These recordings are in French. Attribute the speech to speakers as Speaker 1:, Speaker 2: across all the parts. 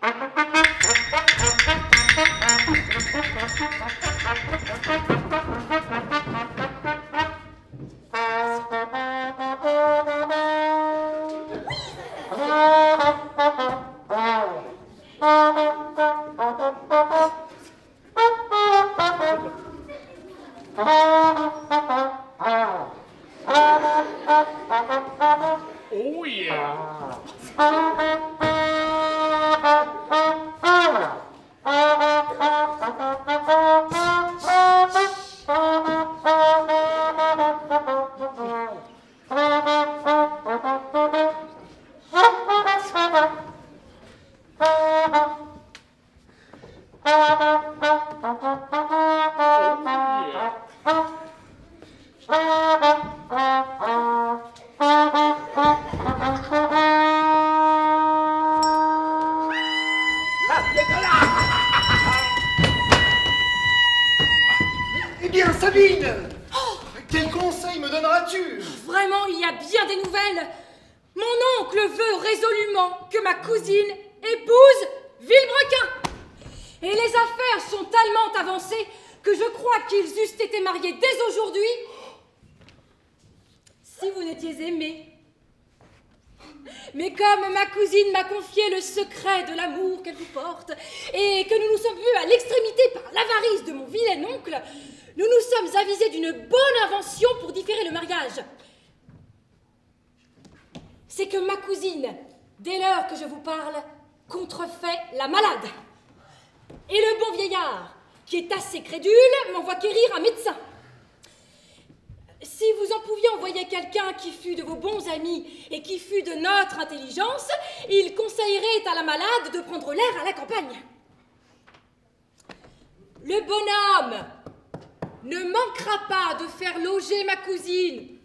Speaker 1: Oh yeah.
Speaker 2: Eh bien, Sabine! Oh, quel conseil me donneras-tu?
Speaker 3: Vraiment, il y a bien des nouvelles. Mon oncle veut résolument que ma cousine épouse Villebrequin. Et les affaires sont tellement avancées que je crois qu'ils eussent été mariés dès aujourd'hui si vous n'étiez aimés. Mais comme ma cousine m'a confié le secret de l'amour qu'elle vous porte et que nous nous sommes vus à l'extrémité par l'avarice de mon vilain oncle, nous nous sommes avisés d'une bonne invention pour différer le mariage. C'est que ma cousine, dès l'heure que je vous parle, contrefait la malade. Et le bon vieillard, qui est assez crédule, m'envoie quérir un médecin. Si vous en pouviez envoyer quelqu'un qui fût de vos bons amis et qui fût de notre intelligence, il conseillerait à la malade de prendre l'air à la campagne. Le bonhomme ne manquera pas de faire loger ma cousine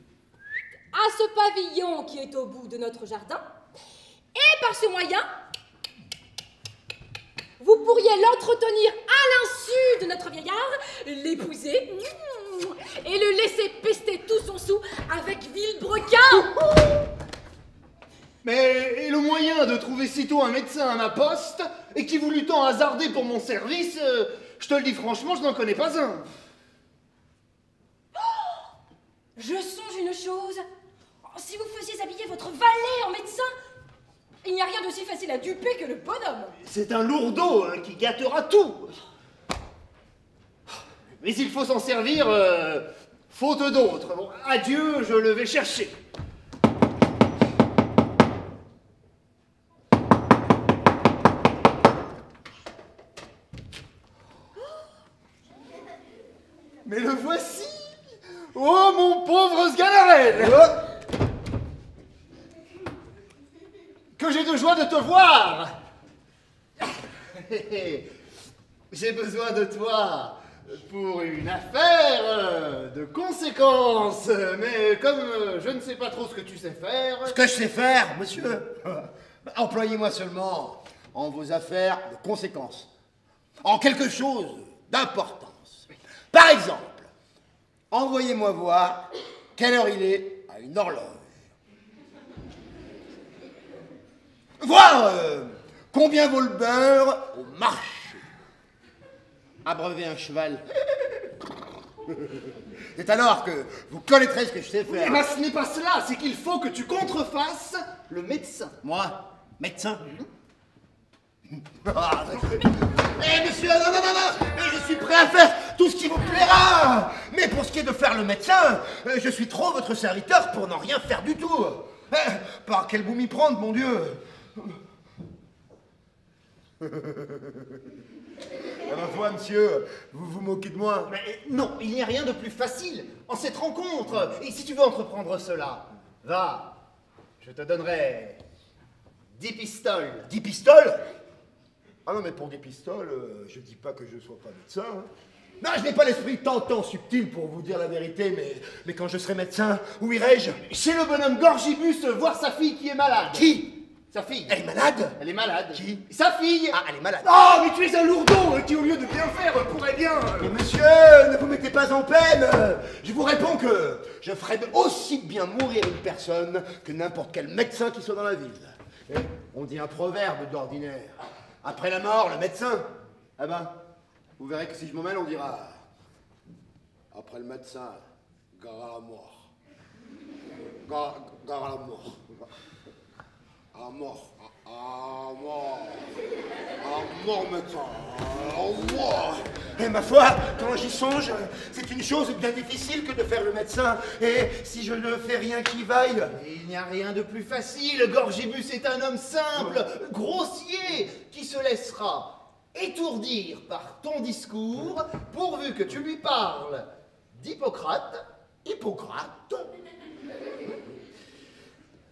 Speaker 3: à ce pavillon qui est au bout de notre jardin, et par ce moyen, vous pourriez l'entretenir à l'insu de notre vieillard, l'épouser et le laisser pester tout son sou avec Villebrequin.
Speaker 2: Mais et le moyen de trouver sitôt un médecin à ma poste et qui voulut tant hasarder pour mon service, je te le dis franchement, je n'en connais pas un.
Speaker 3: Je songe une chose. Si vous faisiez habiller votre valet en médecin, il n'y a rien d'aussi facile à duper que le bonhomme.
Speaker 2: C'est un lourdeau hein, qui gâtera tout. Mais il faut s'en servir, faute d'autre. Bon, adieu, je le vais chercher. Mais le voici. Oh, mon pauvre Sganarelle. Que j'ai de joie de te voir. J'ai besoin de toi pour une affaire de conséquence. Mais comme je ne sais pas trop ce que tu sais faire...
Speaker 4: Ce que je sais faire, monsieur, employez-moi seulement en vos affaires de conséquence. En quelque chose d'importance. Par exemple, envoyez-moi voir quelle heure il est à une horloge. Voir combien vaut le beurre au marché. Abreuver un cheval. C'est alors que vous connaîtrez ce que je sais faire.
Speaker 2: Mais ce n'est pas cela, c'est qu'il faut que tu contrefasses le médecin.
Speaker 4: Moi, médecin. Eh monsieur, non, mais je suis prêt à faire tout ce qui vous plaira. Mais pour ce qui est de faire le médecin, je suis trop votre serviteur pour n'en rien faire du tout. Par quel bout m'y prendre, mon Dieu? À ma foi, monsieur, vous vous moquez de moi.
Speaker 2: Mais non, il n'y a rien de plus facile en cette rencontre. Et si tu veux entreprendre cela, va, je te donnerai 10 pistoles.
Speaker 4: 10 pistoles? Ah non, mais pour des pistoles, je dis pas que je sois pas médecin. Hein. Non, je n'ai pas l'esprit tant subtil pour vous dire la vérité, mais quand je serai médecin, où irai-je?
Speaker 2: Chez le bonhomme Gorgibus, voir sa fille qui est malade.
Speaker 4: Qui?
Speaker 2: Sa fille.
Speaker 4: Elle est malade?
Speaker 2: Elle est malade.
Speaker 4: Qui?
Speaker 2: Sa fille.
Speaker 4: Ah, elle est malade.
Speaker 2: Oh, mais tu es un lourdeau qui, au lieu de bien faire, pourrait bien...
Speaker 4: Mais monsieur, ne vous mettez pas en peine. Je vous réponds que je ferais aussi bien mourir une personne que n'importe quel médecin qui soit dans la ville. Et on dit un proverbe d'ordinaire. Après la mort, le médecin. Ah ben, vous verrez que si je m'en mêle, on dira... Après le médecin, gare à la mort. Gare à la mort. À la mort. À mort. À mort, médecin. À mort. Et ma foi, quand j'y songe, c'est une chose bien difficile que de faire le médecin. Et si je ne fais rien qui vaille...
Speaker 2: Il n'y a rien de plus facile. Gorgibus est un homme simple, grossier, qui se laissera étourdir par ton discours, pourvu que tu lui parles d'Hippocrate,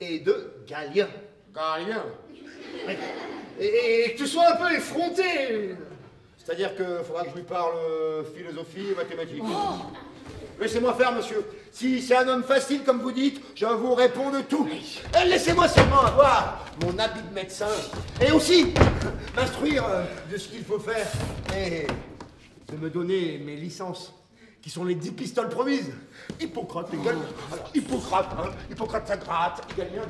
Speaker 2: et de Galien.
Speaker 4: Galien.
Speaker 2: Et que tu sois un peu effronté.
Speaker 4: C'est-à-dire qu'il faudra que je lui parle philosophie et mathématiques. Laissez-moi faire, monsieur. Si c'est un homme facile, comme vous dites, je vous réponds de tout. Laissez-moi seulement avoir mon habit de médecin. Et aussi, m'instruire de ce qu'il faut faire. Et de me donner mes licences, qui sont les 10 pistoles promises. Hippocrate égale... Alors, Hippocrate, hein. Hippocrate, ça gratte. Galien,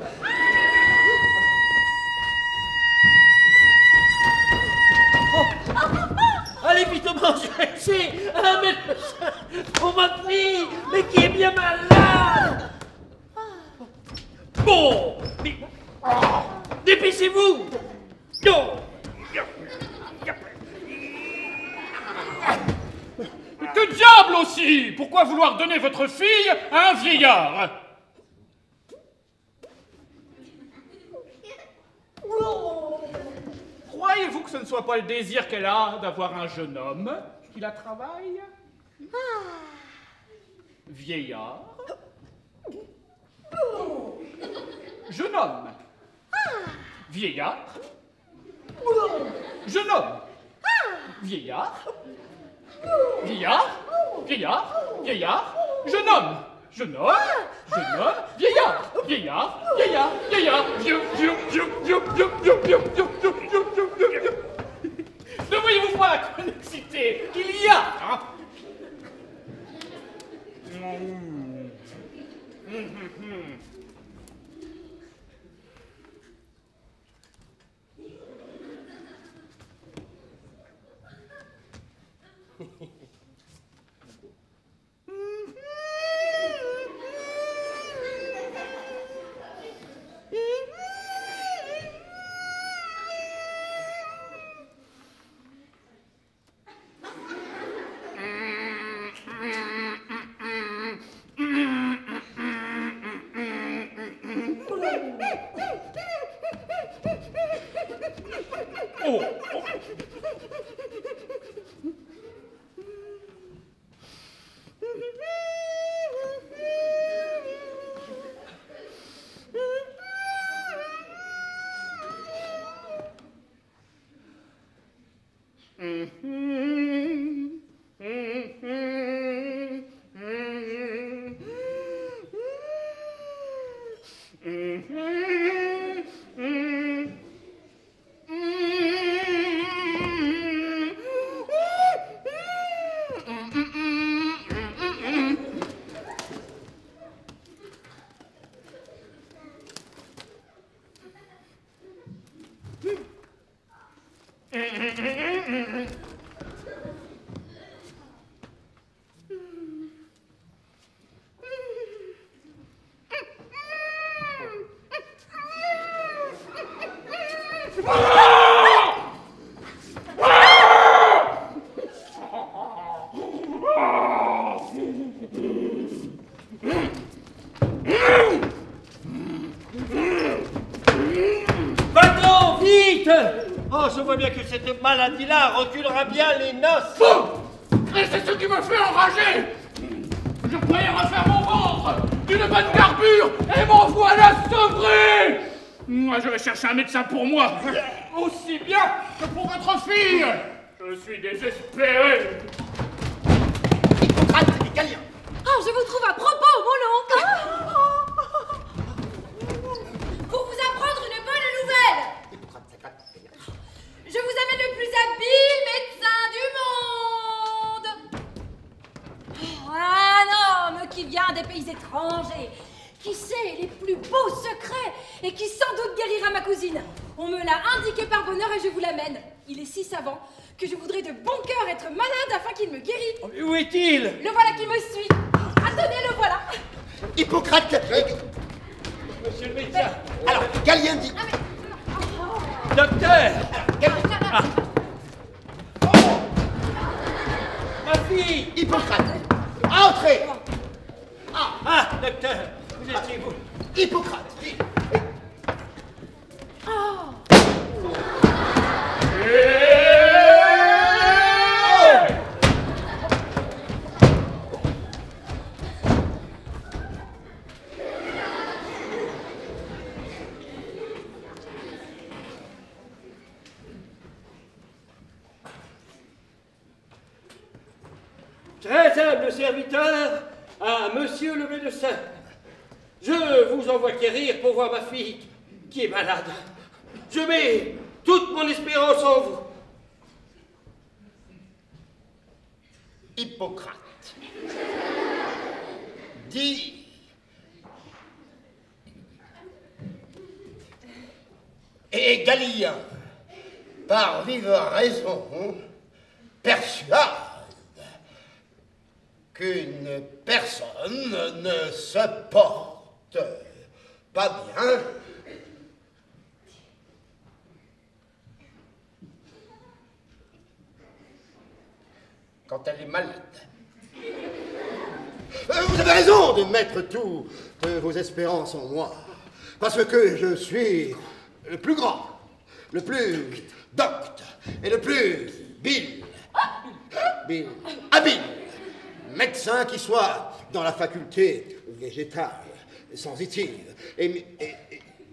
Speaker 5: Allez vite manger, c'est un médecin pour ma fille, mais qui est bien malade. Bon, mais dépêchez-vous. Non.
Speaker 1: Que diable aussi! Pourquoi vouloir donner votre fille à un vieillard? Croyez-vous que ce ne soit pas le désir qu'elle a d'avoir un jeune homme qui la travaille? Vieillard? Jeune homme? Vieillard? Jeune homme? Vieillard? Vieillard? Vieillard? Vieillard? Jeune homme? Jeune homme? Jeune homme? Vieillard? Vieillard? Vieillard? Vieillard? Vieux, vieux, vieux, vieux, vieux, vieux, vieux, vieux, vieux, vieux, vieux, vieux, vieux. Ne voyez-vous pas la connexité qu'il y a, hein?
Speaker 5: Va-t'en, vite! Oh, je vois bien que cette maladie-là reculera bien les noces.
Speaker 1: Bon! Et c'est ce qui me fait enrager! Je croyais refaire mon ventre d'une bonne carbure et m'en voilà sevré! Moi, je vais chercher un médecin pour moi, aussi bien que pour votre fille! Je suis désespéré!
Speaker 4: Hippocrate et Galien.
Speaker 3: Oh, je vous trouve à propos, mon oncle. Pour vous apprendre une bonne nouvelle.
Speaker 4: Hippocrate, Socrate, Galien.
Speaker 3: Je vous amène le plus habile médecin du monde. Un homme qui vient des pays étrangers, qui sait les plus beaux secrets et qui sans doute guérira ma cousine. On me l'a indiqué par bonheur et je vous l'amène. Il est si savant que je voudrais de bon cœur être malade afin qu'il me guérisse.
Speaker 5: Oh, mais où est-il?
Speaker 3: Le voilà qui me suit. Attendez, le voilà.
Speaker 4: Hippocrate.
Speaker 5: Monsieur le médecin.
Speaker 4: Alors, Galien dit.
Speaker 5: Docteur.
Speaker 4: Galien.
Speaker 5: Ma fille.
Speaker 4: Hippocrate. Entrez.
Speaker 5: Ah, docteur, vous étiez vous.
Speaker 4: Hippocrate.
Speaker 5: Très humble serviteur à monsieur le médecin. Je vous envoie quérir pour voir ma fille qui est malade. Je mets toute mon espérance en vous.
Speaker 4: Hippocrate. Dit. Et Galien, par vive raison, persuade qu'une personne ne se porte pas bien quand elle est malade. Vous avez raison de mettre toutes vos espérances en moi, parce que je suis le plus grand, le plus docte et le plus habile médecin qui soit dans la faculté végétale et sensitive,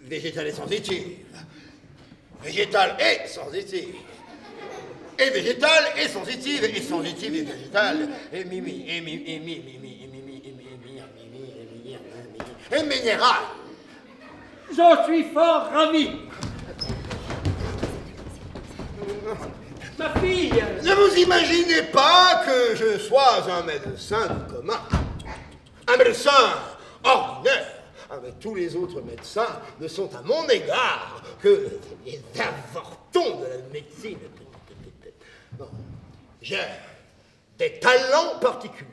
Speaker 4: végétale et sensitive, végétale et sensitive, et végétale et sensitive, et sensitive et végétale, et et minéral.
Speaker 5: J'en suis fort ravi. Ma fille.
Speaker 4: Ne vous imaginez pas que je sois un médecin du commun, un médecin ordinaire. Avec tous les autres médecins ne sont à mon égard que les avortons de la médecine. Non, j'ai des talents particuliers.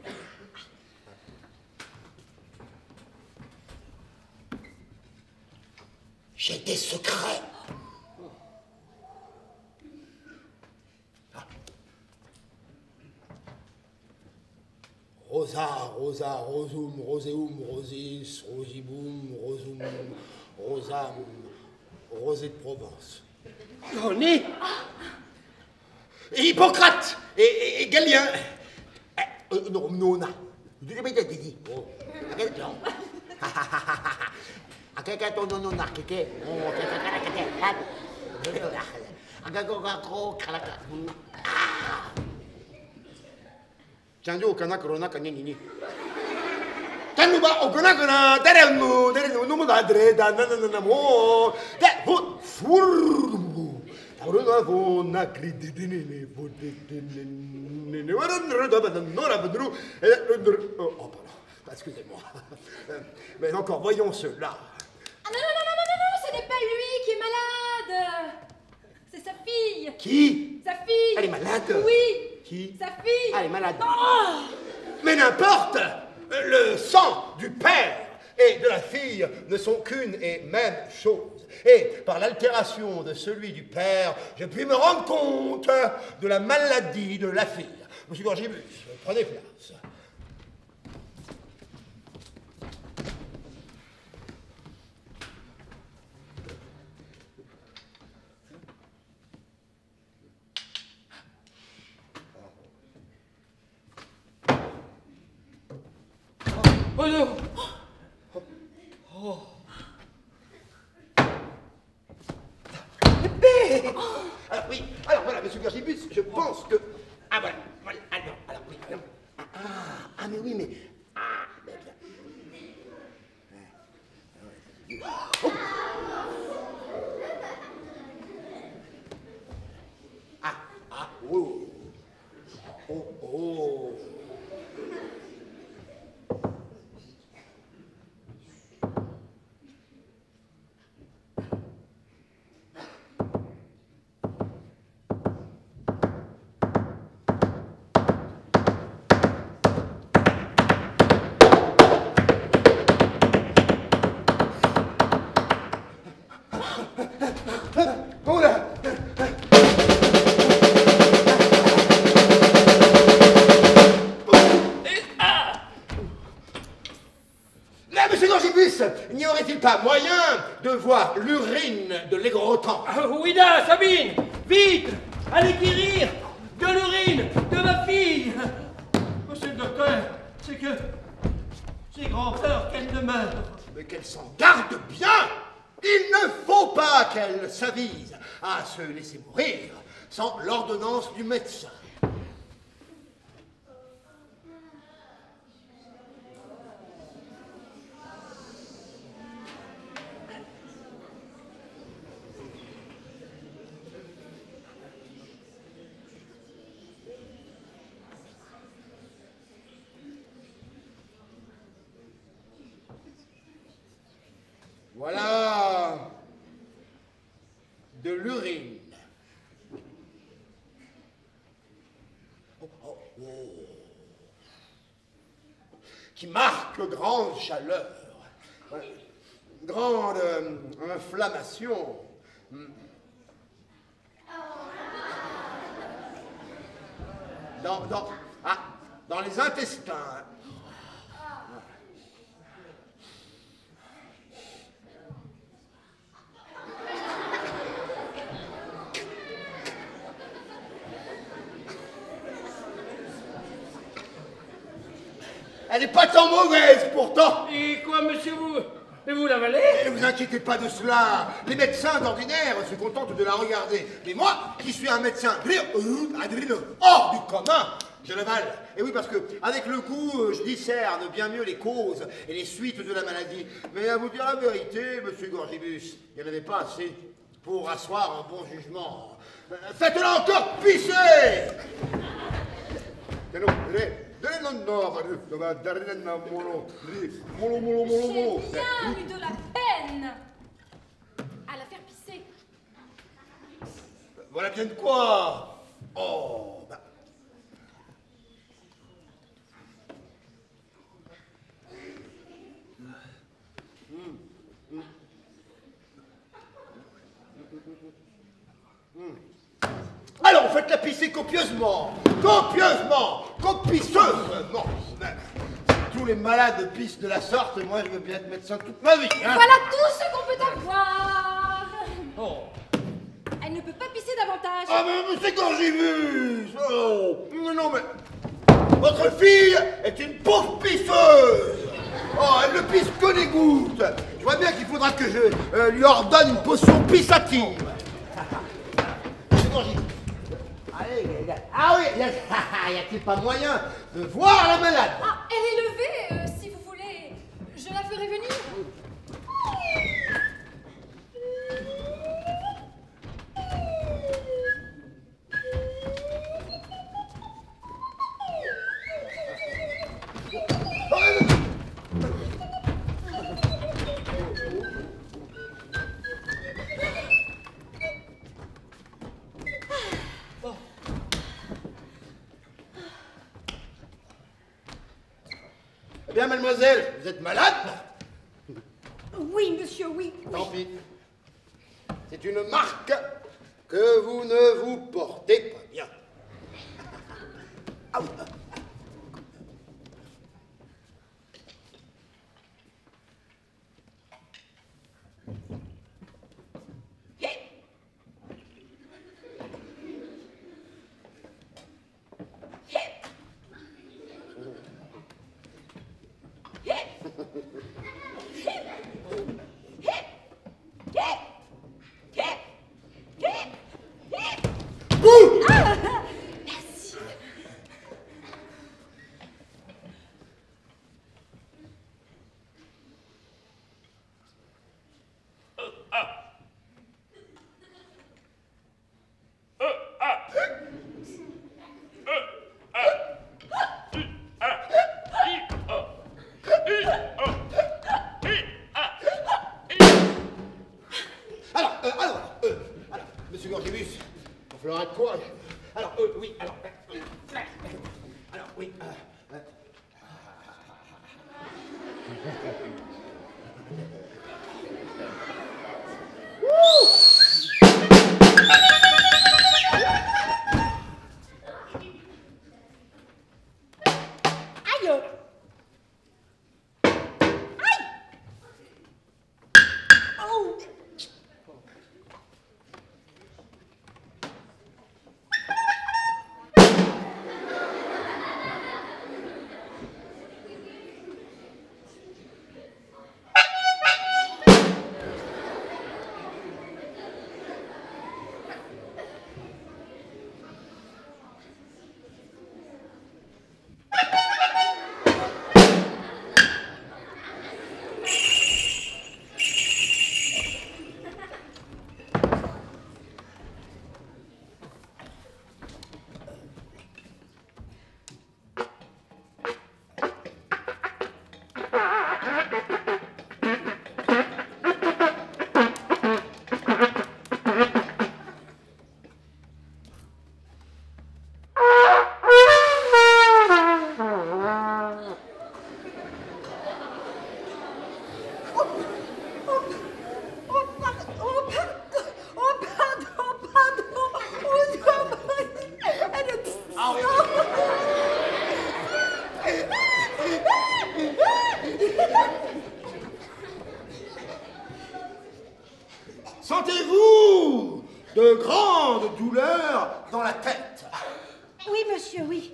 Speaker 4: J'ai des secrets. Rosa, rosa, rosum, roseum, rosis, rosibum, rosum, rosam, rosé de Provence.
Speaker 5: J'en ai.
Speaker 4: Hippocrate et Galien. Non, non, non. Janjo kana corona kanya nini. Tanuba okona kana derenu no mo gadre da na mo. Da vo fur. Taurona vo na cridine vo ne wara da no la bedru. Oh pardon. Excusez-moi. Mais encore voyons cela.
Speaker 3: Ah non, ce n'est pas lui qui est malade. C'est sa fille.
Speaker 4: Qui?
Speaker 3: Sa fille.
Speaker 4: Elle est malade.
Speaker 3: Oui.
Speaker 4: Qui?
Speaker 3: Sa fille.
Speaker 4: Elle est malade.
Speaker 3: Oh.
Speaker 4: Mais n'importe, le sang du père et de la fille ne sont qu'une et même chose. Et par l'altération de celui du père, je puis me rendre compte de la maladie de la fille. Monsieur Gorgibus, prenez place.
Speaker 5: Oh non.
Speaker 4: Oh. Alors oui, alors voilà, monsieur Gorgibus, je pense que... Ah voilà, alors oui. Mais oui, mais... Mais bien. Oh. Oh. Oh là. Là, monsieur Gorgibus, n'y aurait-il pas moyen de voir l'urine de l'aigrotan?
Speaker 5: Oui, là, Sabine! Vite! Allez quérir de l'urine de ma fille! Monsieur le docteur, c'est que j'ai grand peur qu'elle ne meure.
Speaker 4: Mais qu'elle s'en garde bien! Il ne faut pas qu'elle s'avise à se laisser mourir sans l'ordonnance du médecin. Voilà de l'urine. Qui marque grande chaleur, grande inflammation. Dans les intestins. Elle n'est pas tant mauvaise pourtant.
Speaker 5: Et quoi, monsieur, vous l'avalez?
Speaker 4: Ne vous inquiétez pas de cela. Les médecins d'ordinaire se contentent de la regarder. Mais moi, qui suis un médecin hors du commun, je l'avale. Et oui, parce que avec le goût, je discerne bien mieux les causes et les suites de la maladie. Mais à vous dire la vérité, monsieur Gorgibus, il n'y en avait pas assez pour asseoir un bon jugement. Faites-la encore pisser!
Speaker 3: J'ai bien eu de la peine à la faire pisser.
Speaker 4: Voilà bien de quoi. Oh, bah. Alors, faites-la pisser copieusement, copisseusement. Tous les malades pissent de la sorte, et moi je veux bien être médecin toute ma vie. Hein.
Speaker 3: Voilà tout ce qu'on peut avoir.
Speaker 5: Oh.
Speaker 3: Elle ne peut pas pisser davantage.
Speaker 4: Ah mais c'est Gorgibus. Oh, non mais... Votre fille est une pauvre pisseuse. Oh, elle ne pisse que des gouttes. Je vois bien qu'il faudra que je lui ordonne une potion pissative. C'est Gorgibus. Allez, ah oui, y a-t-il pas moyen de voir la malade?
Speaker 3: Ah, elle est levée, si vous voulez. Je la ferai venir.
Speaker 4: Eh bien, mademoiselle, vous êtes malade?
Speaker 3: Oui, monsieur, oui.
Speaker 4: Tant pis. C'est une marque que vous ne vous portez pas bien. Ah oui.
Speaker 3: Merci.
Speaker 4: Alors, monsieur Gorgibus, il va falloir être courageux. Alors, oui, alors, oui. Sentez-vous de grandes douleurs dans la tête?
Speaker 6: Oui, monsieur, oui.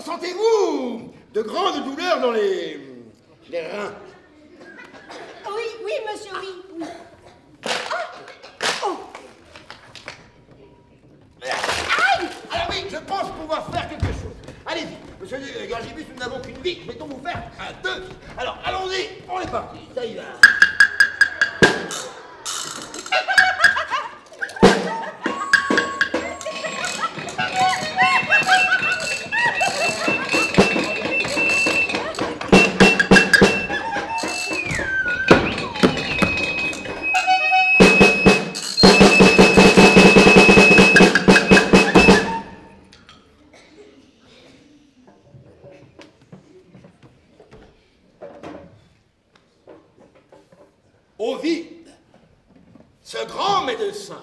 Speaker 4: Sentez-vous de grandes douleurs dans les reins?
Speaker 6: Oui, oui, monsieur, oui. Oui.
Speaker 4: Aïe! Alors oui, je pense pouvoir faire quelque chose. Allez-y, monsieur Gorgibus, nous n'avons qu'une vie. Mettons-vous faire un deux. Alors, allons-y, on est parti. Ça y va. Ovide, ce grand médecin,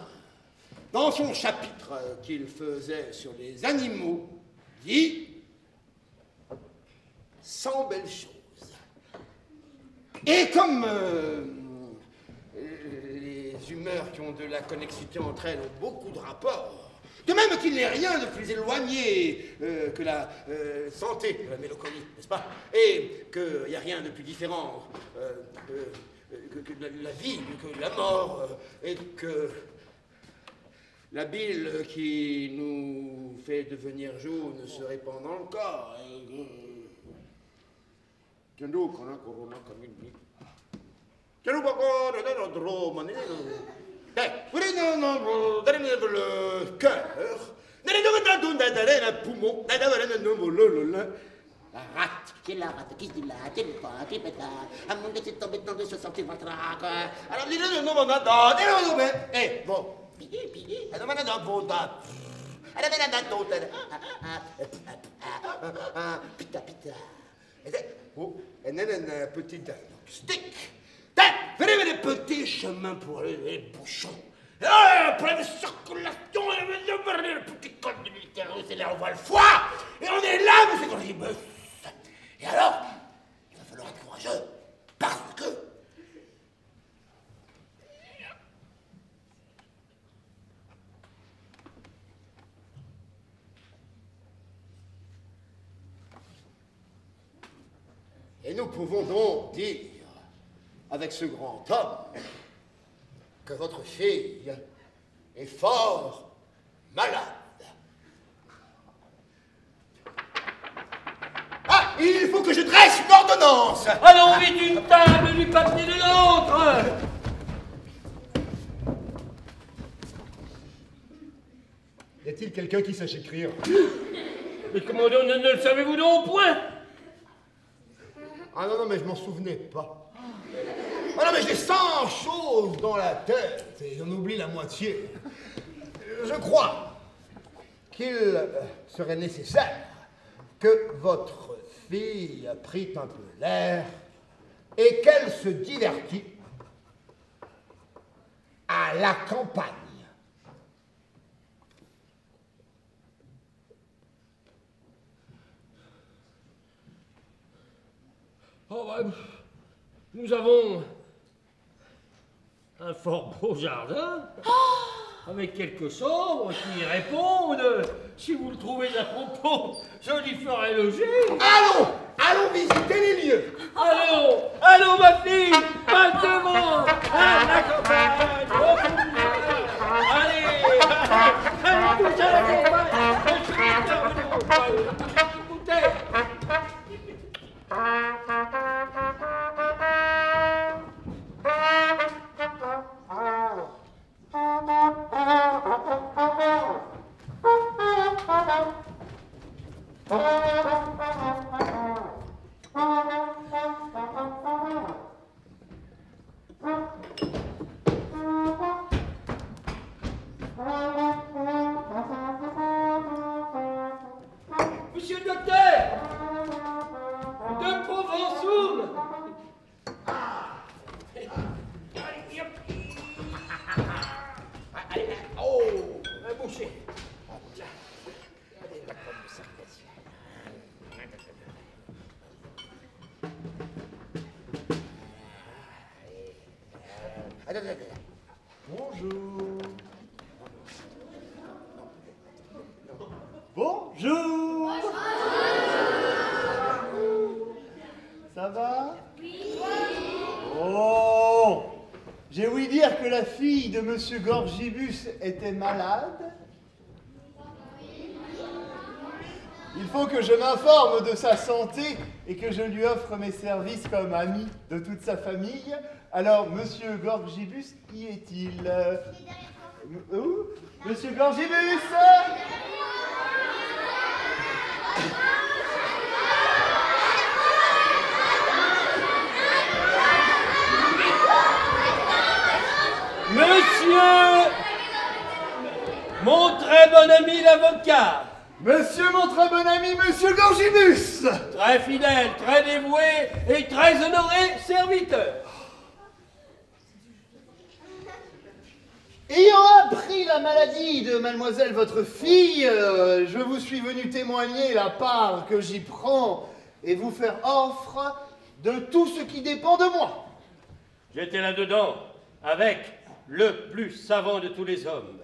Speaker 4: dans son chapitre qu'il faisait sur les animaux, dit 100 belles choses. Et comme les humeurs qui ont de la connexité entre elles ont beaucoup de rapports, de même qu'il n'est rien de plus éloigné que la santé de la mélancolie, n'est-ce pas? Et qu'il n'y a rien de plus différent que la vie, que la mort, et que la bile qui nous fait devenir jaune se répand dans le corps. Le cœur, un poumon, la rate, qui est la rate, qui se dilate, qui n'est pas, qui pète là, à mon Dieu, c'est tombé dans 60 matraques. Alors, dis-le, non, on a dans, dis-le, non, eh, bon, alors, on a dans vos dents, alors, on a dans d'autres, pita, pita. Oh, et non, un petit diagnostic. Venez les petits chemins pour les bouchons. Pour la circulation, le petit col du militaire, c'est là, on voit le foie, et on est là, monsieur Gorgibus. Et alors, il va falloir être courageux, parce que... Et nous pouvons donc dire, avec ce grand homme, que votre fille est fort malade. Ah, il faut que je dresse une ordonnance.
Speaker 5: Allons vite d'une table, du papier de l'autre.
Speaker 7: Y a-t-il quelqu'un qui sache écrire?
Speaker 5: Mais comment ne le savez-vous donc point?
Speaker 4: Ah non, mais je m'en souvenais pas. Ah non, mais j'ai 100 choses dans la tête et j'en oublie la moitié. Je crois qu'il serait nécessaire que votre fille prît un peu l'air et qu'elle se divertît à la campagne.
Speaker 5: Oh, bah, nous avons un fort beau jardin, avec quelques chambres qui y répondent. Si vous le trouvez à propos, je l'y ferai loger.
Speaker 4: Allons visiter les lieux.
Speaker 5: Allons, ma fille, pas devant, à la campagne, au fond du jardin. Allez, tous à la campagne, je suis bienvenu au palais. Écoutez. Monsieur le docteur, de Provençoum. Allez, oh, un boucher.
Speaker 2: Bonjour. Bonjour. Ça va? Oui. Oh, j'ai ouï dire que la fille de Monsieur Gorgibus était malade. Il faut que je m'informe de sa santé et que je lui offre mes services comme ami de toute sa famille. Alors, Monsieur Gorgibus, y est-il? Où? Monsieur Gorgibus?
Speaker 5: Monsieur, mon très bon ami l'avocat.
Speaker 2: Monsieur, mon très bon ami, Monsieur Gorgibus!
Speaker 5: Très fidèle, très dévoué et très honoré serviteur.
Speaker 2: Ayant appris la maladie de mademoiselle votre fille, je vous suis venu témoigner la part que j'y prends et vous faire offre de tout ce qui dépend de moi.
Speaker 5: J'étais là-dedans avec le plus savant de tous les hommes.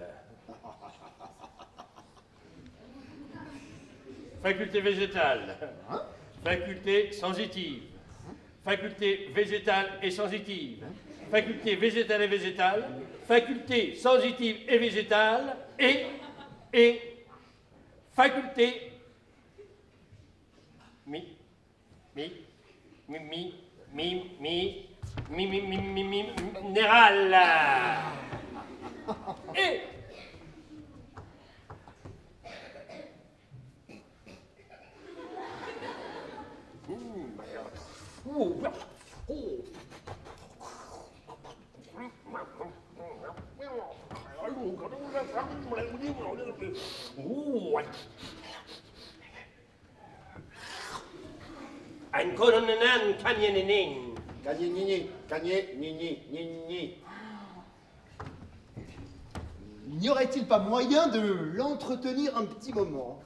Speaker 5: Faculté végétale, faculté sensitive, faculté végétale et sensitive, faculté végétale et végétale, faculté sensitive et végétale, et faculté minérale. Et ein Kolonnen Kanyenin.
Speaker 2: N'y aurait-il pas moyen de l'entretenir un petit moment?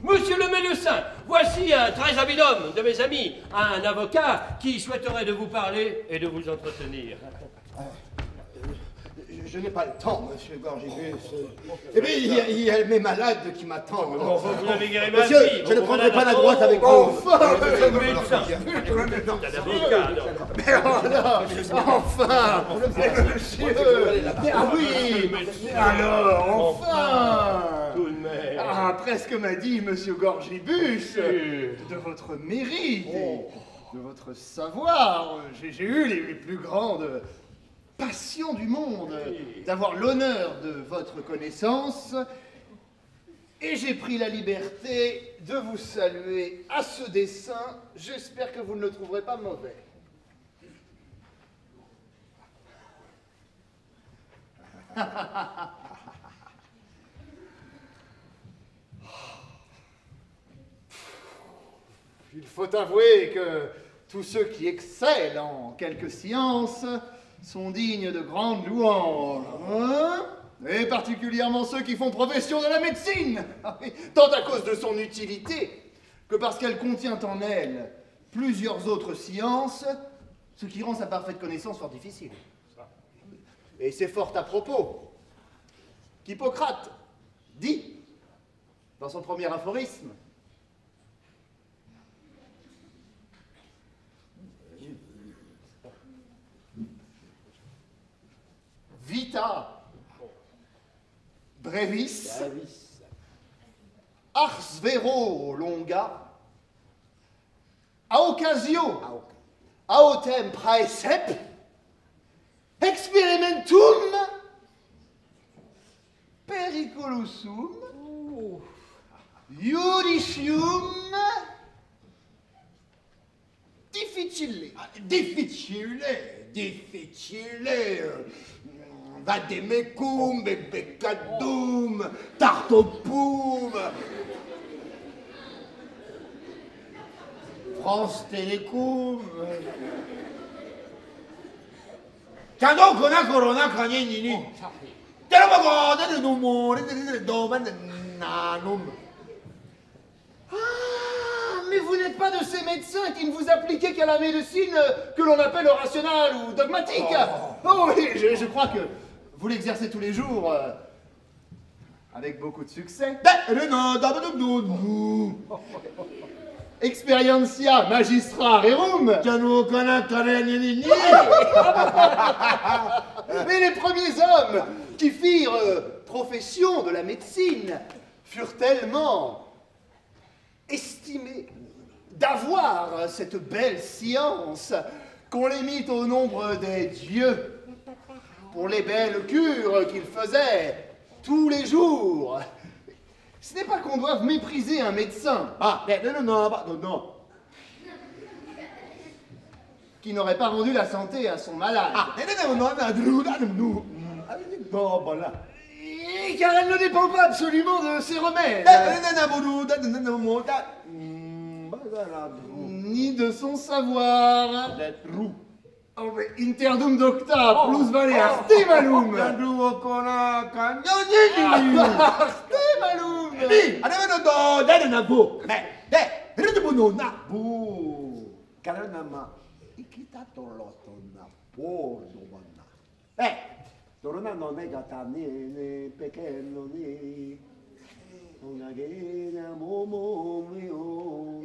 Speaker 5: Monsieur le médecin, voici un très habile homme de mes amis, un avocat qui souhaiterait de vous parler et de vous entretenir.
Speaker 4: Je n'ai pas le temps, Monsieur Gorgibus. Eh bien, il y a mes malades qui m'attendent.
Speaker 5: Bon, vous avez guéri ma
Speaker 4: Monsieur,
Speaker 5: fille.
Speaker 4: je ne prendrai pas la droite avec vous.
Speaker 2: Enfin,
Speaker 5: Médecin. Un avocat, alors.
Speaker 2: mais voilà, enfin, monsieur, ah oui, mais alors, enfin,
Speaker 5: Tout de même.
Speaker 2: ah, presque m'a dit Monsieur Gorgibus, de votre mérite, et de votre savoir, j'ai eu les plus grandes passions du monde, d'avoir l'honneur de votre connaissance, et j'ai pris la liberté de vous saluer à ce dessein. J'espère que vous ne le trouverez pas mauvais. Il faut avouer que tous ceux qui excellent en quelque science sont dignes de grandes louanges, hein? Et particulièrement ceux qui font profession de la médecine, tant à cause de son utilité que parce qu'elle contient en elle plusieurs autres sciences, ce qui rend sa parfaite connaissance fort difficile. Et c'est fort à propos qu'Hippocrate dit, dans son premier aphorisme, Vita brevis ars vero longa a occasio autem praesep experimentum periculosum judicium difficile.
Speaker 4: Vademecum, beccadum, tartopum. France Télécom. Tiens donc, on a corona cragnini. Te lo pago, te lo numore, te lo doman nanum.
Speaker 2: pas de ces médecins qui ne vous appliquaient qu'à la médecine que l'on appelle rationnelle ou dogmatique. Oh oui, je crois que vous l'exercez tous les jours avec beaucoup de succès. Experientia magistra rerum. Mais les premiers hommes qui firent profession de la médecine furent tellement estimés d'avoir cette belle science qu'on les mit au nombre des dieux pour les belles cures qu'ils faisaient tous les jours. Ce n'est pas qu'on doive mépriser un médecin. Non. Qui n'aurait pas rendu la santé à son malade. Car elle ne dépend pas absolument de ses remèdes. Ni de son savoir. Oh, mais interdum docta plus vale artemalum.
Speaker 4: Torna non è gatane pequeno ni una gena momo mio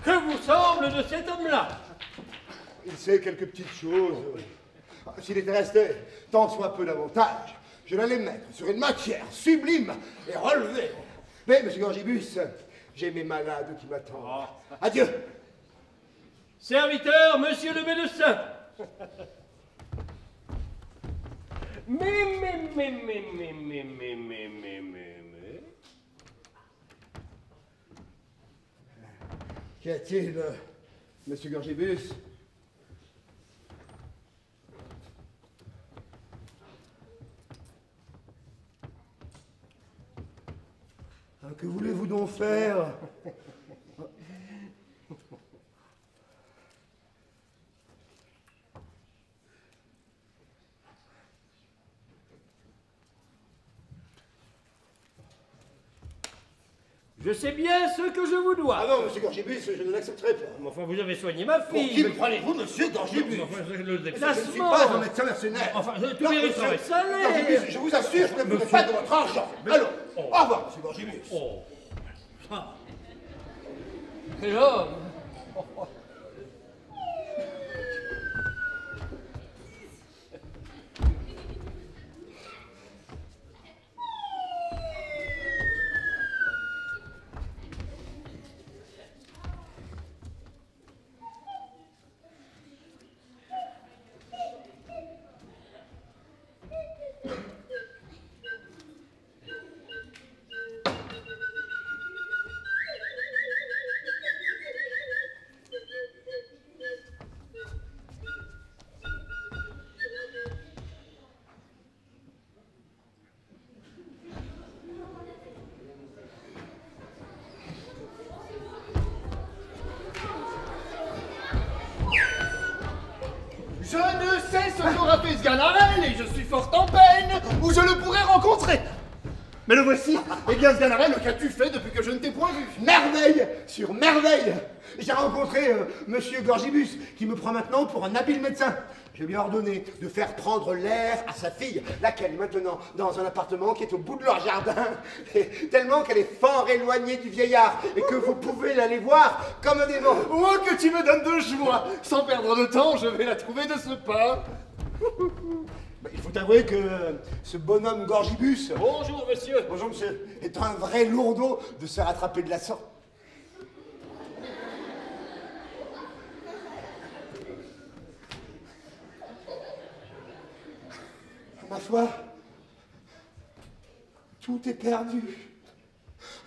Speaker 5: Que vous semble de cet homme-là?
Speaker 7: Il sait quelques petites choses. S'il était resté tant soit peu davantage, je l'allais mettre sur une matière sublime et relevée. Mais, monsieur Gorgibus, j'ai mes malades qui m'attendent. Adieu.
Speaker 5: Serviteur, monsieur le médecin. Mais.
Speaker 7: Qu'y a-t-il, monsieur Gorgibus? Que voulez-vous donc faire?
Speaker 5: Je sais bien ce que je vous dois.
Speaker 7: Ah non, monsieur Gorgibus, je ne l'accepterai pas.
Speaker 5: Mais enfin, vous avez soigné ma
Speaker 7: Pour qui
Speaker 5: fille.
Speaker 7: me prenez-vous, monsieur Gorgibus?
Speaker 5: Enfin, le
Speaker 7: Je ne suis pas un médecin mercenaire.
Speaker 5: Enfin, tout
Speaker 7: Non,
Speaker 5: mérite
Speaker 7: monsieur
Speaker 5: son salaire.
Speaker 7: Gorgibus, je vous assure, je ne voudrais pas de votre argent. Alors, au revoir, monsieur Gorgibus.
Speaker 5: Oh. Ah. Quel homme.
Speaker 2: aura fait Sganarelle et je suis fort en peine, où je le pourrais rencontrer. Mais le voici. Eh bien, Sganarelle, qu'as-tu fait depuis que je ne t'ai point vu?
Speaker 7: Merveille sur merveille. J'ai rencontré Monsieur Gorgibus, qui me prend maintenant pour un habile médecin. Je lui ai ordonné de faire prendre l'air à sa fille, laquelle est maintenant dans un appartement qui est au bout de leur jardin, et tellement qu'elle est fort éloignée du vieillard, et que vous pouvez l'aller voir comme un démon.
Speaker 2: Oh, que tu me donnes de joie. Sans perdre de temps, je vais la trouver de ce pas.
Speaker 7: Il faut avouer que ce bonhomme Gorgibus,
Speaker 5: Bonjour, monsieur.
Speaker 7: bonjour monsieur, est un vrai lourdeau de se rattraper de la sorte. Ma foi, tout est perdu.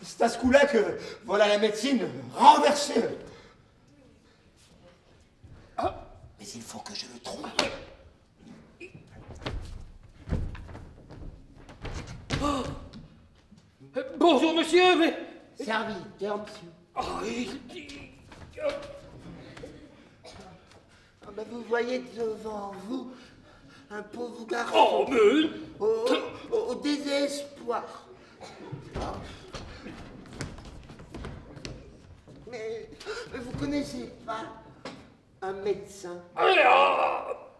Speaker 7: C'est à ce coup-là que voilà la médecine renversée. Ah, mais il faut que je le trouve.
Speaker 5: Bonjour, monsieur, mais...
Speaker 4: Serviteur, monsieur.
Speaker 5: Oh,
Speaker 4: Ah ben, vous voyez devant vous un pauvre garçon
Speaker 5: oh, mais...
Speaker 4: au désespoir. Ah. Mais vous connaissez pas un médecin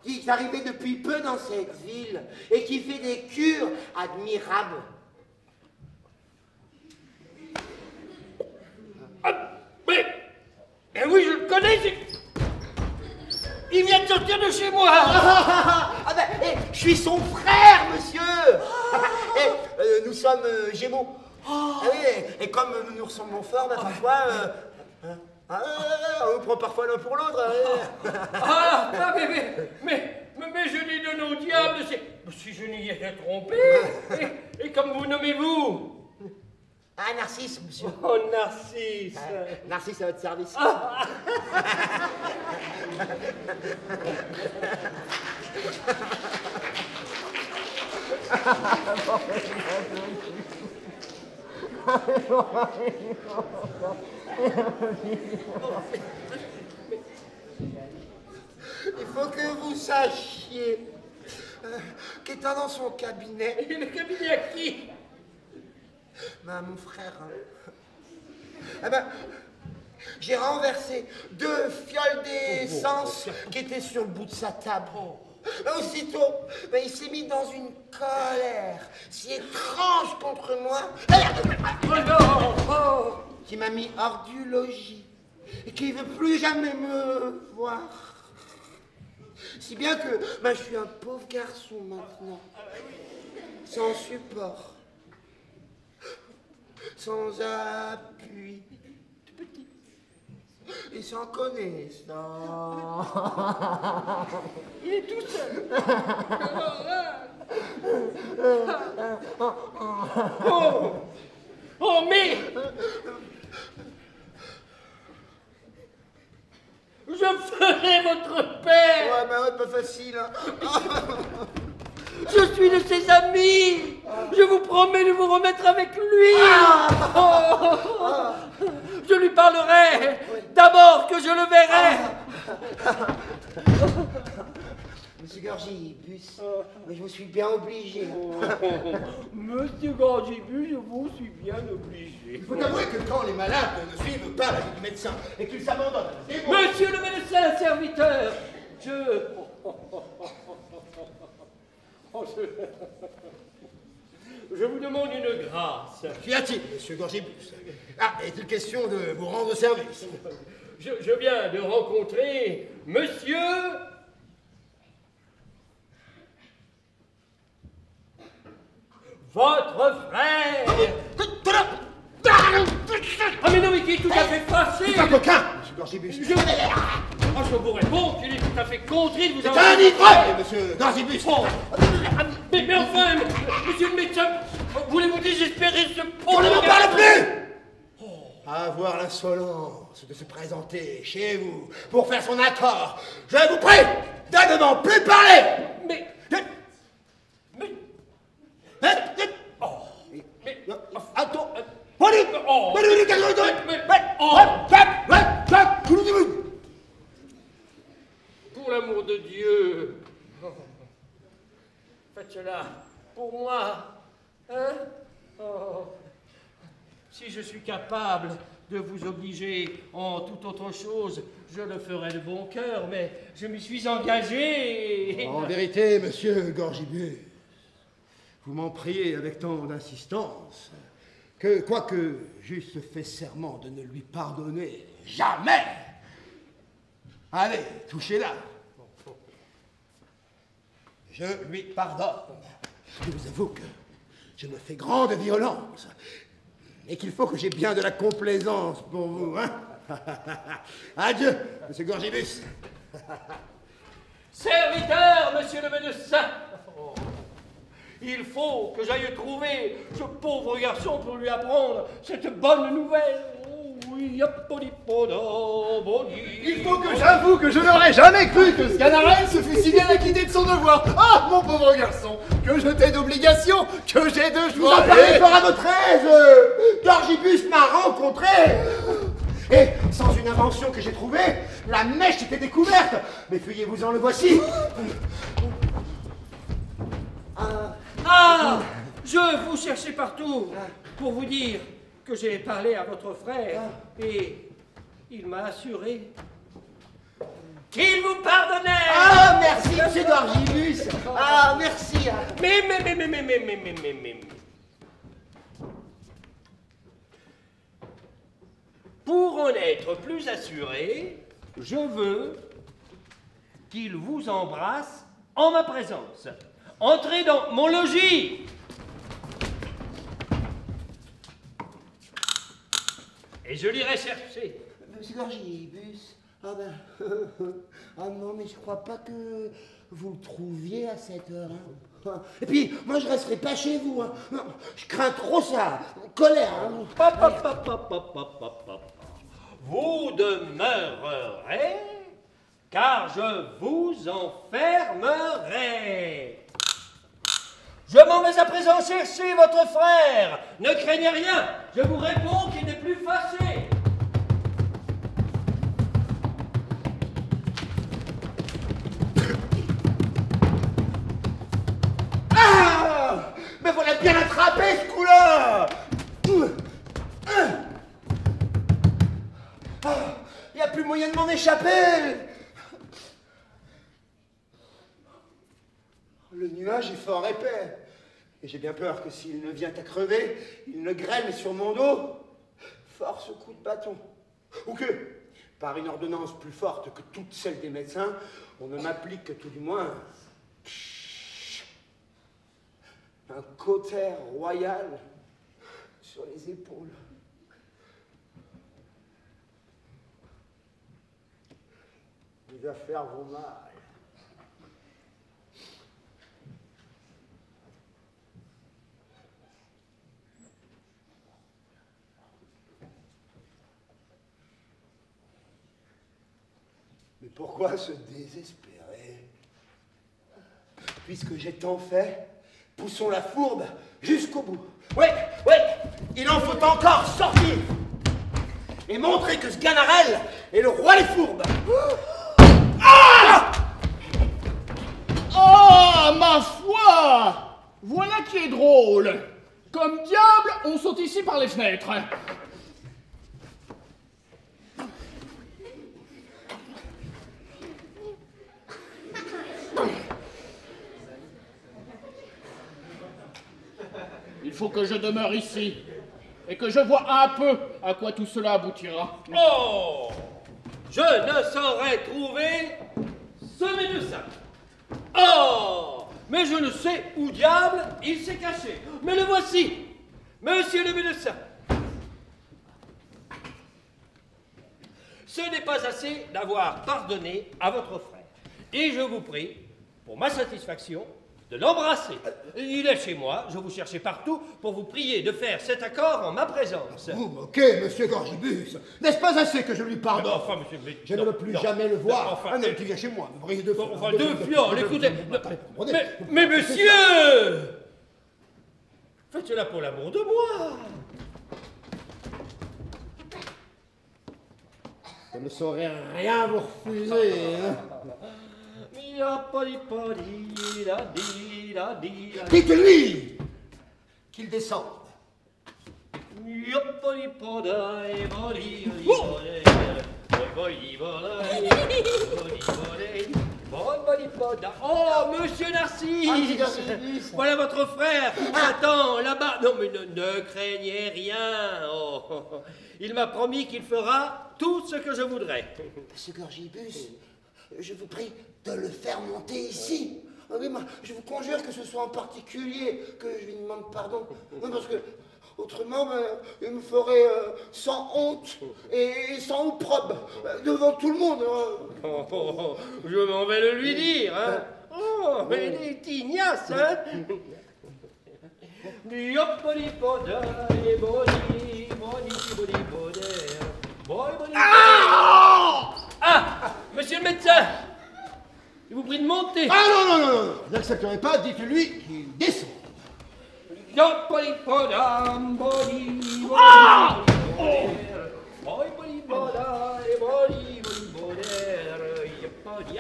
Speaker 4: qui est arrivé depuis peu dans cette ville et qui fait des cures admirables?
Speaker 5: Mais oui, je le connais, il vient de sortir de chez moi.
Speaker 4: Ah ben, je suis son frère, monsieur. Nous sommes gémeaux. Ah oui, et comme nous nous ressemblons fort, ben, parfois, on prend parfois l'un pour l'autre.
Speaker 5: Mais je dis de nos diables, si je n'y étais trompé. Et comme vous nommez-vous?
Speaker 4: Ah, Narcisse, monsieur.
Speaker 5: Oh, Narcisse.
Speaker 4: Narcisse à votre service. Il faut que vous sachiez qu'étant dans son cabinet...
Speaker 5: Et le cabinet à qui?
Speaker 4: Ben, mon frère... Eh ben, j'ai renversé 2 fioles d'essence qui étaient sur le bout de sa table. Aussitôt, ben, il s'est mis dans une colère si étrange contre moi, qui m'a mis hors du logis et qui ne veut plus jamais me voir. Si bien que ben, je suis un pauvre garçon maintenant, sans support, sans appui, petit et sans connaissance.
Speaker 5: Il est tout seul. Oh, mais... Je ferai votre père.
Speaker 4: Ouais, ben, pas facile, hein.
Speaker 5: Je suis de ses amis. Je vous promets de vous remettre avec lui. Je lui parlerai d'abord que je le verrai.
Speaker 4: Monsieur Gorgibus, mais je vous suis bien obligé.
Speaker 5: Monsieur Gorgibus, je vous suis bien obligé.
Speaker 2: Il faut avouer que quand les malades ne suivent pas l'avis du médecin et qu'ils s'abandonnent à des mots...
Speaker 5: Monsieur le médecin serviteur, je vous demande une grâce.
Speaker 2: Qu'y a-t-il, monsieur Gorgibus? Ah, est-il question de vous rendre service?
Speaker 5: Je viens de rencontrer monsieur... votre frère. Ah mais non, mais qui est tout à fait fâché.
Speaker 2: C'est un coquin, monsieur Gorgibus.
Speaker 5: Je vous réponds qu'il est tout à fait contré de vous
Speaker 2: C'est
Speaker 5: avoir...
Speaker 2: un ivrogne, monsieur Gorgibus.
Speaker 5: Mais enfin, monsieur le médecin, voulez-vous désespérer ce pauvre...
Speaker 2: On ne m'en parle plus. À avoir l'insolence de se présenter chez vous pour faire son accord, je vous prie de ne m'en plus parler.
Speaker 5: Mais...
Speaker 2: Attends.
Speaker 5: Pour l'amour de Dieu, pour moi. Hein? Oh. Si je suis capable de vous obliger en toute autre chose, je le ferai de bon cœur, mais je m'y suis engagé.
Speaker 4: En vérité, monsieur Gorgibus, vous m'en priez avec tant d'insistance que, quoique j'eusse fait serment de ne lui pardonner jamais, allez, touchez-la. Je lui pardonne. Je vous avoue que je me fais grande violence et qu'il faut que j'ai bien de la complaisance pour vous, hein. Adieu, monsieur Gorgibus.
Speaker 5: Serviteur, monsieur le médecin. Oh. Il faut que j'aille trouver ce pauvre garçon pour lui apprendre cette bonne nouvelle. Oh, oui,
Speaker 2: Il faut que j'avoue que je n'aurais jamais cru que Sganarelle se fût si bien acquitté de son devoir. Ah, mon pauvre garçon, que je t'ai d'obligation, que j'ai de
Speaker 4: Vous
Speaker 2: joie.
Speaker 4: en parlez pas à votre aise. Gorgibus m'a rencontré. Et sans une invention que j'ai trouvée, la mèche était découverte. Mais fuyez-vous-en, le voici.
Speaker 5: Ah, je vous cherchais partout pour vous dire que j'ai parlé à votre frère et il m'a assuré qu'il vous pardonnait.
Speaker 4: Ah, merci, monsieur Gorgibus. Ah, merci.
Speaker 5: Mais. Pour en être plus assuré, je veux qu'il vous embrasse en ma présence. Entrez dans mon logis. Et je l'irai chercher.
Speaker 4: Monsieur Gorgibus, ah ben, ah non, mais je crois pas que vous le trouviez à cette heure. Hein. Et puis, moi, je resterai pas chez vous. Hein. Non, je crains trop ça. Colère. Hein.
Speaker 5: Vous demeurerez, car je vous enfermerai. Je m'en vais à présent chercher votre frère. Ne craignez rien, je vous réponds qu'il n'est plus fâché.
Speaker 4: Ah, mais voilà bien attrapé, ce coup-là. Il n'y a plus moyen de m'en échapper. Le nuage est fort épais. Et j'ai bien peur que s'il ne vient à crever, il ne grêle sur mon dos. Force coup de bâton. Ou que, par une ordonnance plus forte que toutes celles des médecins, on ne m'applique que tout du moins un cautère royal sur les épaules. Les affaires vont mal. Mais pourquoi se désespérer? Puisque j'ai tant fait, poussons la fourbe jusqu'au bout. Ouais, il en faut encore sortir et montrer que Sganarelle est le roi des fourbes. Ah!
Speaker 1: Oh, ma foi! Voilà qui est drôle. Comme diable, on saute ici par les fenêtres. Il faut que je demeure ici et que je vois un peu à quoi tout cela aboutira.
Speaker 5: Oh! Je ne saurais trouver ce médecin. Oh! Mais je ne sais où diable il s'est caché. Mais le voici, monsieur le médecin. Ce n'est pas assez d'avoir pardonné à votre frère. Et je vous prie, pour ma satisfaction, de l'embrasser. Il est chez moi, je vous cherchais partout pour vous prier de faire cet accord en ma présence.
Speaker 4: Vous moquez, monsieur Gorgibus. N'est-ce pas assez que je lui pardonne?
Speaker 5: Enfin, monsieur, mais,
Speaker 4: je ne veux plus jamais le voir.
Speaker 5: Enfin,
Speaker 4: ah non, tu viens chez moi, me briller de fioles.
Speaker 5: Enfin, deux fioles, écoutez. Mais monsieur! Faites cela pour l'amour de moi.
Speaker 4: Je ne saurais rien vous refuser. Hein. Dites-lui qu'il descende.
Speaker 5: Oh, monsieur Narcisse! Voilà votre frère qui attend là-bas. Non, mais ne craignez rien. Oh, il m'a promis qu'il fera tout ce que je voudrais.
Speaker 4: Monsieur Gorgibus, je vous prie de le faire monter ici. Oui, moi, je vous conjure que ce soit en particulier que je lui demande pardon. Non, parce que autrement, il me ferait sans honte et sans opprobre devant tout le monde.
Speaker 5: Oh, je m'en vais le lui dire. Hein. Oh, mais il est ignace, hein. Ah, monsieur le médecin, je vous prie de monter.
Speaker 4: Ah non, je n'accepterai pas, dites-lui qu'il descend.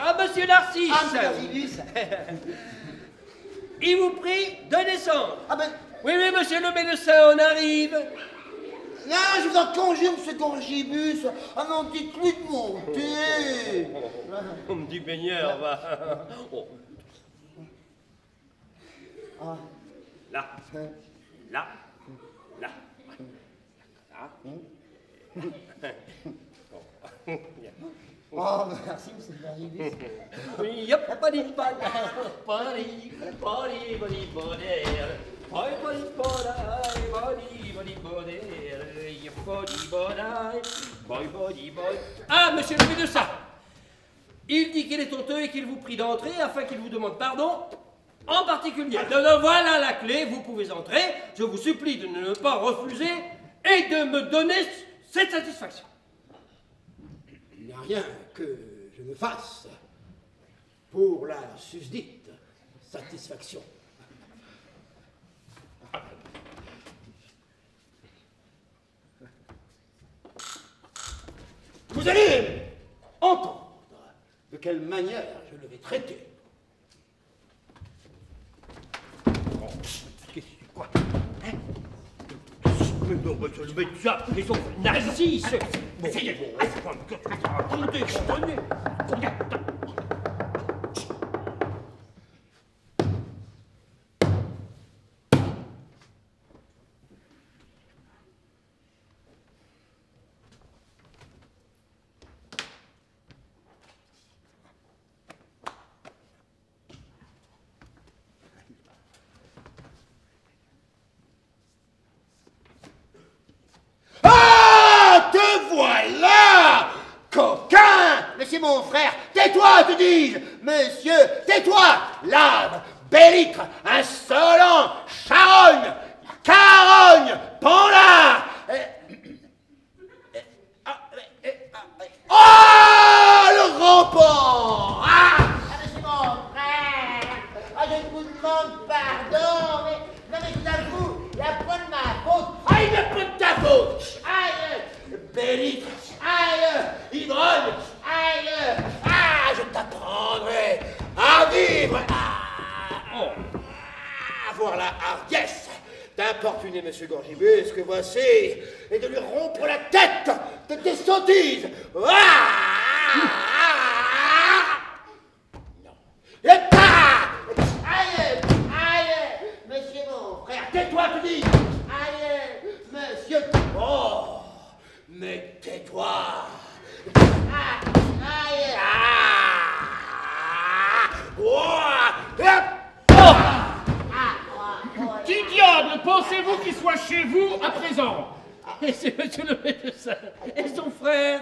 Speaker 5: Ah, monsieur Narcisse. Il vous prie de descendre.
Speaker 4: Ah ben,
Speaker 5: Oui, monsieur le médecin, on arrive.
Speaker 4: là, je vous en conjure, monsieur Gorgibus. Ah non, dites-lui de monter.
Speaker 5: On me dit baigneur, va. Oh. Là. Là. Là.
Speaker 4: Oh, merci, monsieur Gorgibus.
Speaker 5: Ah, monsieur le médecin, il dit qu'il est honteux et qu'il vous prie d'entrer afin qu'il vous demande pardon en particulier. Voilà la clé, vous pouvez entrer. Je vous supplie de ne pas refuser et de me donner cette satisfaction.
Speaker 4: Il n'y a rien que je ne fasse pour la susdite satisfaction. Vous allez entendre de quelle manière je le vais traiter.
Speaker 5: Quoi? Hein? Mais non, monsieur le médecin, les autres Narcisse. Bon, attendez, comprenez.
Speaker 4: Ah, te voilà, coquin! Mais c'est mon frère. Tais-toi, te dis-je. Monsieur, tais-toi. Lave, bellitre, insolent, charogne, carogne, pandard. Oh, le rampant! Ah,
Speaker 6: c'est mon frère. Ah, je vous demande pardon, mais je t'avoue, il n'y a pas de ma faute.
Speaker 4: Ah, il n'y a pas de ta faute! Aïe! Bellitre! Aïe! Ivrogne! Aïe! Ah, je t'apprendrai à vivre! Avoir la hardiesse d'importuner M. Gorgibus que voici et de lui rompre la tête de tes sottises! Non! Et pas!
Speaker 6: Aïe, aïe, monsieur mon frère.
Speaker 4: Tais-toi, tu dis!
Speaker 6: Aïe,
Speaker 4: Monsieur! Oh! Mais tais-toi!
Speaker 6: aïe.
Speaker 1: Qui diable pensez-vous qu'il soit chez vous à présent?
Speaker 5: Et c'est monsieur le médecin et son frère.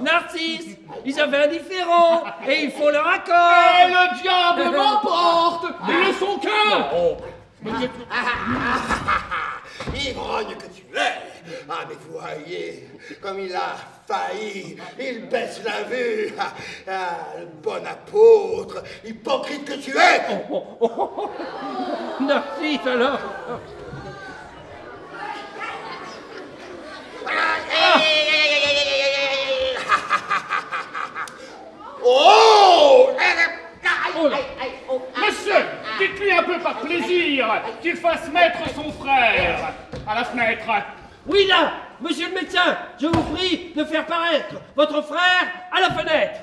Speaker 5: Narcisse, ils avaient un différend et ils font leur accord.
Speaker 1: Et le diable m'emporte de son cœur. Oh.
Speaker 4: Ivrogne que tu es! Ah, mais voyez, comme il a failli, il baisse la vue! Ah, le bon apôtre, hypocrite que tu es!
Speaker 5: Narcisse, alors.
Speaker 4: Oh!
Speaker 1: Monsieur, Dites-lui un peu par plaisir qu'il fasse mettre son frère à la fenêtre.
Speaker 5: Oui, là, monsieur le médecin, je vous prie de faire paraître votre frère à la fenêtre.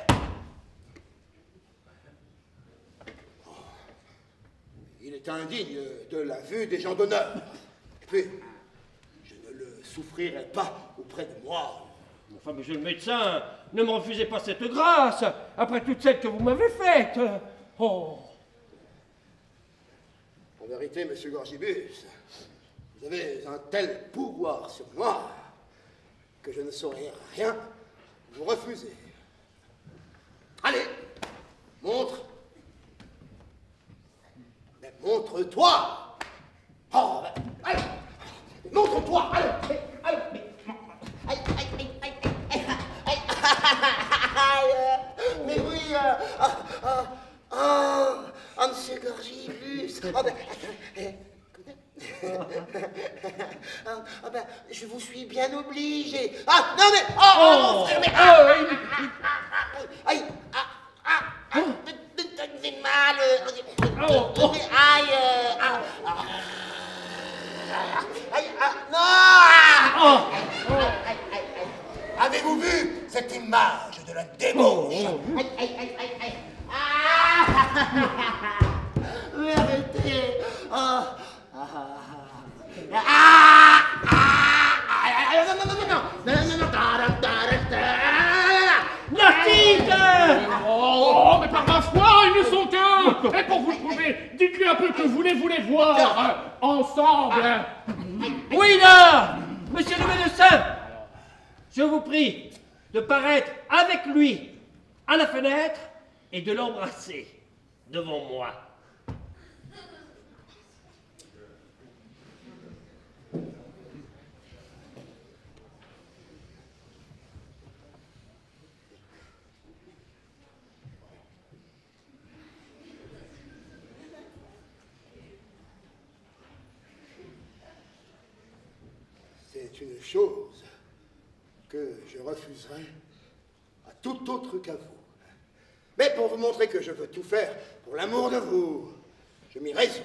Speaker 4: Il est indigne de la vue des gens d'honneur. Et puis, je ne le souffrirai pas auprès de moi.
Speaker 5: Enfin, monsieur le médecin, ne me refusez pas cette grâce, après toutes celles que vous m'avez faites. Oh.
Speaker 4: En vérité, monsieur Gorgibus, vous avez un tel pouvoir sur moi que je ne saurais rien vous refuser. Allez, montre. Mais montre-toi. Oh, ben, allez, montre-toi. Allez, allez.
Speaker 6: Mais oui, monsieur Gorgibus. Je vous suis bien obligé. Ah, non mais... Oh, mon frère, mais... Aïe, me fait mal. Non.
Speaker 4: Avez-vous vu cette image de la débauche?
Speaker 6: Mais arrêtez.
Speaker 5: Narcisse!
Speaker 1: Oh, mais par ma foi, ils ne sont qu'un. Et pour vous le prouver, dites-lui un peu que voulez-vous les voir ensemble.
Speaker 5: Oui, là, monsieur le médecin, je vous prie de paraître avec lui à la fenêtre et de l'embrasser devant moi.
Speaker 4: C'est une chose que je refuserai à tout autre qu'à vous. Mais pour vous montrer que je veux tout faire pour l'amour de vous, je m'y résous.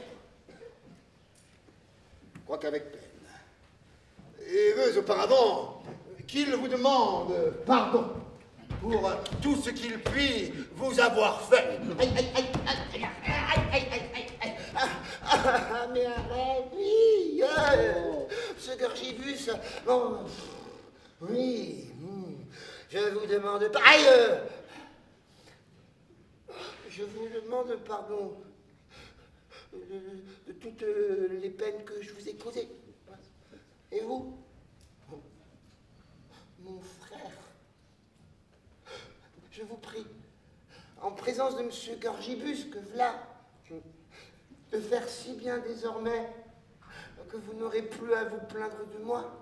Speaker 4: Quoique avec peine. Et veux auparavant qu'il vous demande pardon pour tout ce qu'il puis vous avoir fait.
Speaker 6: Mais arrête, oui, ce Gorgibus, bon, oui, je vous demande pas, je vous demande pardon de toutes les peines que je vous ai causées. Et vous, mon frère, je vous prie, en présence de monsieur Gorgibus, que voilà, de faire si bien désormais que vous n'aurez plus à vous plaindre de moi,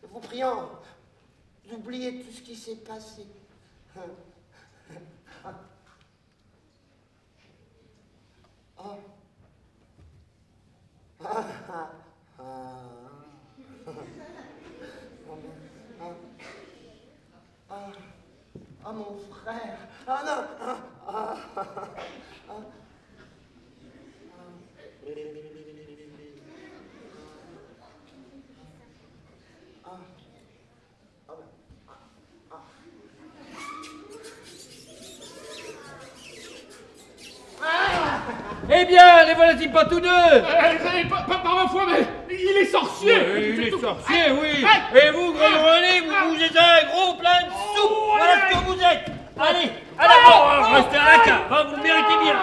Speaker 6: vous priant d'oublier tout ce qui s'est passé. Mon frère.
Speaker 5: Eh bien, les voilà-t-il pas tous deux?
Speaker 1: Par ma foi, mais il est sorcier.
Speaker 5: Oui, il est sorcier, oui. Et vous, Grenoble, vous êtes un gros plein de soupe. Voilà ce que vous êtes. Allez, à la porte. Restez à la cave, vous le méritez bien.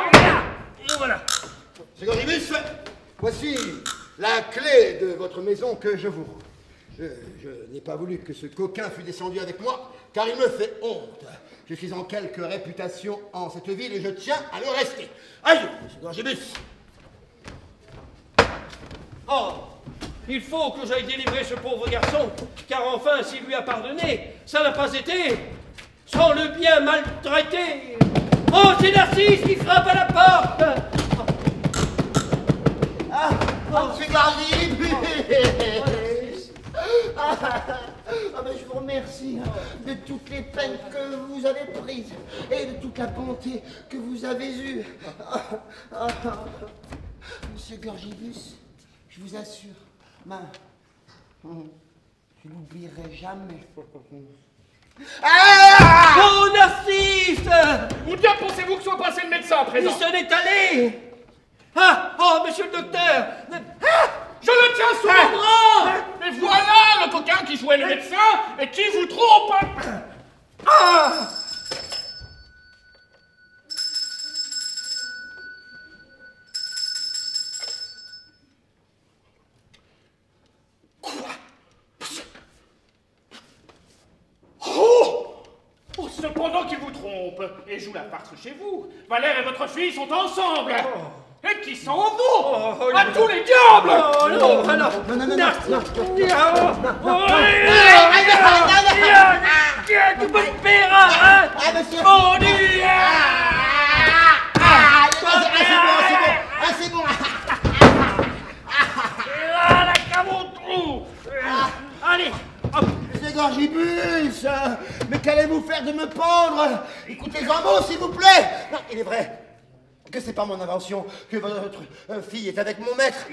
Speaker 5: Et voilà.
Speaker 4: Monsieur Gorgibus, voici la clé de votre maison que je vous rends. Je n'ai pas voulu que ce coquin fût descendu avec moi, car il me fait honte. Je suis en quelque réputation en cette ville et je tiens à le rester. Adieu, monsieur Gorgibus.
Speaker 5: Oh, il faut que j'aille délivrer ce pauvre garçon, car enfin, s'il lui a pardonné, ça n'a pas été sans le bien maltraiter. Oh, c'est Narcisse qui frappe à la porte.
Speaker 6: Monsieur Gorgibus. Ah ben, je vous remercie de toutes les peines que vous avez prises et de toute la bonté que vous avez eue. Monsieur Gorgibus, je vous assure, je n'oublierai jamais.
Speaker 5: Ah! Oh, Narcisse!
Speaker 1: Où bien pensez-vous que soit passé le médecin à présent?
Speaker 5: Il s'en est allé! Ah! Oh, monsieur le docteur!
Speaker 1: Ah! Je le tiens sous mon bras! Et voilà le coquin qui jouait le médecin et qui vous trompe!
Speaker 5: Ah!
Speaker 1: Oh, cependant qu'il vous trompe et joue la farce chez vous, Valère et votre fille sont ensemble. Et qui s'en vont à tous les diables.
Speaker 5: Oh non, alors, tu peux te faire, hein?
Speaker 6: Ah, monsieur!
Speaker 5: Mon Dieu!
Speaker 6: C'est bon!
Speaker 5: Ah, la cave au trou! Allez, hop!
Speaker 6: Monsieur Gorgibus, mais qu'allez-vous faire de me pendre? Écoutez un mot, s'il vous plaît. Non, il est vrai que c'est pas mon invention, que votre fille est avec mon maître.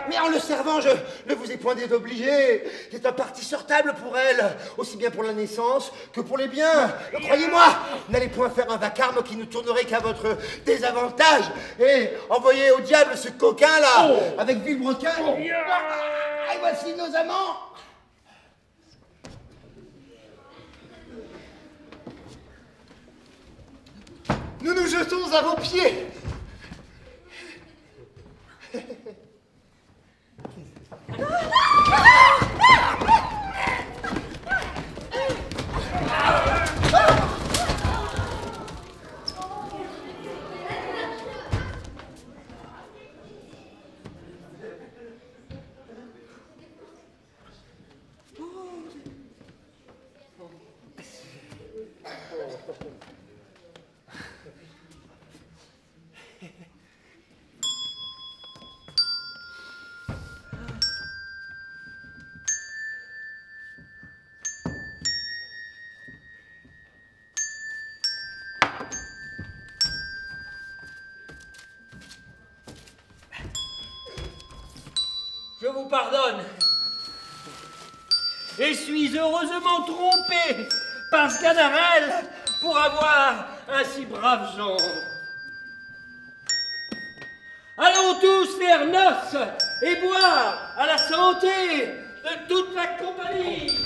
Speaker 6: Mais en le servant, je ne vous ai point désobligé. C'est un parti sur table pour elle, aussi bien pour la naissance que pour les biens. Croyez-moi, n'allez point faire un vacarme qui ne tournerait qu'à votre désavantage. Et envoyez au diable ce coquin-là, avec Villebrequin. Et voici nos amants.
Speaker 2: Nous nous jetons à vos pieds.
Speaker 5: Je vous pardonne. Et suis heureusement trompé par Sganarelle pour avoir un si brave genre. Allons tous faire noces et boire à la santé de toute la compagnie.